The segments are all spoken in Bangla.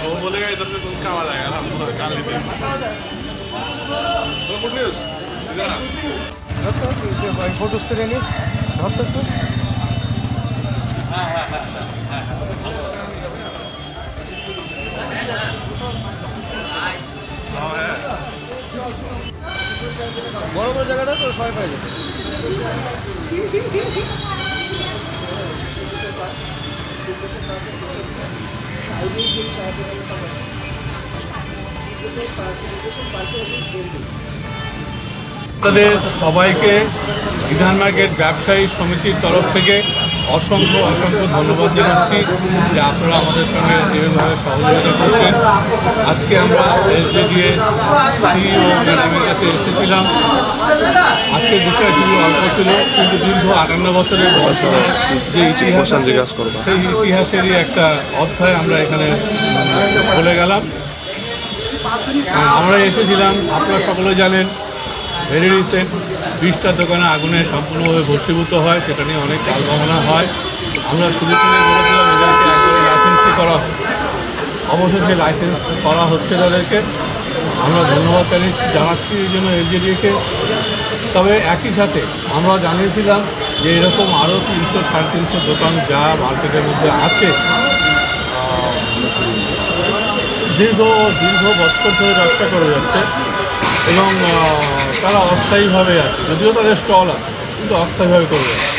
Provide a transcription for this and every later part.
वो बोलेगा इधर से तुम कहाँ आ जाएगा ना पूरा कान लेते हैं फोटो स्टूडियो नहीं বড় বড় জায়গাটা তো সবাই পাই যাবে আপনাদের সবাইকে বিধান মার্কেট ব্যবসায়ী সমিতির তরফ থেকে অসংখ্য ধন্যবাদ জানাচ্ছি যে আপনারা আমাদের সঙ্গে যেভাবে সহযোগিতা করছেন। আজকে আমরা এসডিএ সিইও ম্যাডামের কাছে এসেছিলাম। আজকের বিষয় খুবই অল্প ছিল, কিন্তু দীর্ঘ 58 বছরের যে ইতিহাস সেই ইতিহাসেরই একটা অধ্যায় আমরা এখানে বলে গেলাম। আমরা এসেছিলাম, আপনারা সকলে জানেন, ভেরি রিসেন্ট 20টা দোকানে আগুনে সম্পূর্ণভাবে ভস্মীভূত হয়, সেটা নিয়ে অনেক কালবাহনা হয়। আমরা শুরু থেকে বলেছিলাম এদেরকে একবারে লাইসেন্সই করা হয়, অবশেষে লাইসেন্স করা হচ্ছে তাদেরকে। আমরা ধন্যবাদ জানাচ্ছি এই জন্য এলজেডিকে। তবে একই সাথে আমরা জানিয়েছিলাম যে এরকম আরও 300-350 দোকান যা মার্কেটের মধ্যে আছে, দীর্ঘ বছর ধরে ব্যবসা করে যাচ্ছে এবং তারা অস্থায়ীভাবে আছে, যদিও তাদের স্টল আছে কিন্তু অস্থায়ীভাবে করে যাচ্ছে।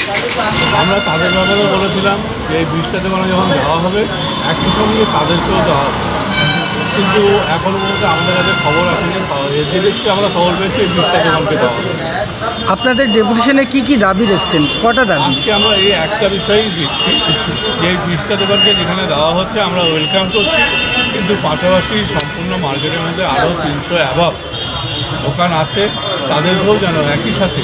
আমরা তাদের ব্যাপারেও বলেছিলাম যে এই 20টা দোকানে যখন দেওয়া হবে একই সঙ্গে তাদেরকেও দেওয়া হবে, কিন্তু এখনও পর্যন্ত আমাদের কাছে খবর আসেনি। এদেরকে আমরা খবর পেয়েছি এই 20টা দোকানকে দেওয়া হবে। আপনাদের ডেপুটেশনে কি দাবি রেখেছেন? কটা দাবি? আজকে আমরা এই একটা বিষয়ই দিচ্ছি যে এই 20টা দোকানকে যেখানে দেওয়া হচ্ছে আমরা ওয়েলকাম করছি, কিন্তু পাশাপাশি সম্পূর্ণ মার্কেটের মধ্যে আরও 300 অ্যাবাভ দোকান আছে, তাদেরকেও যেন একই সাথে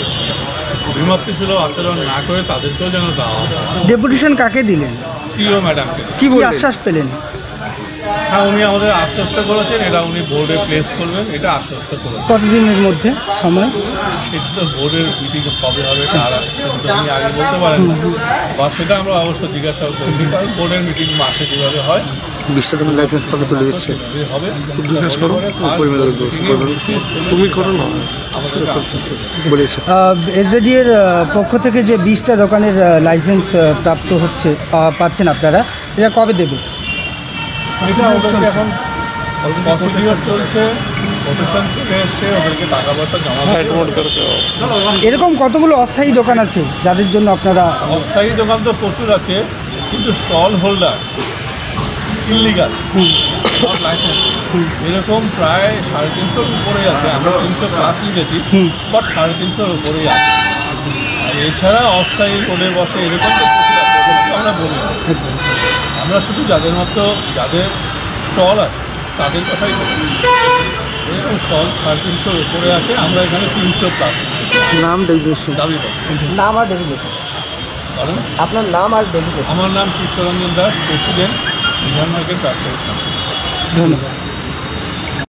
বিমুক্তসুলভ আচরণ না করে তাদেরকেও যেন দেওয়া হয়। ডেপুটেশন কাকে দিলেন? সিইও ম্যাডামকে। কি আশ্বাস পেলেন? হ্যাঁ, উনি আমাদের আশ্বস্ত করেছেন, এটা উনি বোর্ডে প্লেস করবেন, এটা আশ্বস্ত করেছেন। কতদিনের মধ্যে সময়? সেটা তো বোর্ডের মিটিং কবে হবে তারা উনি আগে বলতে পারেন না, বা সেটা আমরা অবশ্য জিজ্ঞাসা করি, কারণ বোর্ডের মিটিং মাসে যেভাবে হয় 20টা দোকান লাইসেন্স কবে তুলে দিচ্ছে হবে জিজ্ঞাসা করো। তুমি করো না বলেছে। এসডিডি এর পক্ষ থেকে যে 20টা দোকানের লাইসেন্স প্রাপ্ত হচ্ছে পাচ্ছেন আপনারা, এটা কবে দেবে? এটা ওদেরকে এখন প্রসিডিওর চলছে, প্রশাসন থেকে এসে ওদেরকে টাকা পয়সা জমা করতে। এরকম কতগুলো অস্থায়ী দোকান আছে যাদের জন্য আপনারা? অস্থায়ী দোকান তো প্রচুর আছে, কিন্তু স্টল হোল্ডার ইলিগাল লাইসেন্স এরকম প্রায় 350-র উপরেই আছে। আমরা 300+ লিখেছি, বাট 350-র উপরেই আছে। আর এছাড়া অস্থায়ী কোডে বসে এরকম তো প্রচুর আছে, আমরা বলি না। আমরা শুধু যাদের স্টল আছে তাদের কথাই বলি। এরকম স্টল 350-র উপরে আছে, আমরা এখানে 300+। নাম ডেজিগনেশন দাবি করি। নাম আর ডেজিগনেশন কারণ আপনার নাম আর ডেজিগনেশন? আমার নাম চিত্তরঞ্জন দাস, প্রেসিডেন্ট বিধান মার্কেট ব্যবসায়ী। ধন্যবাদ।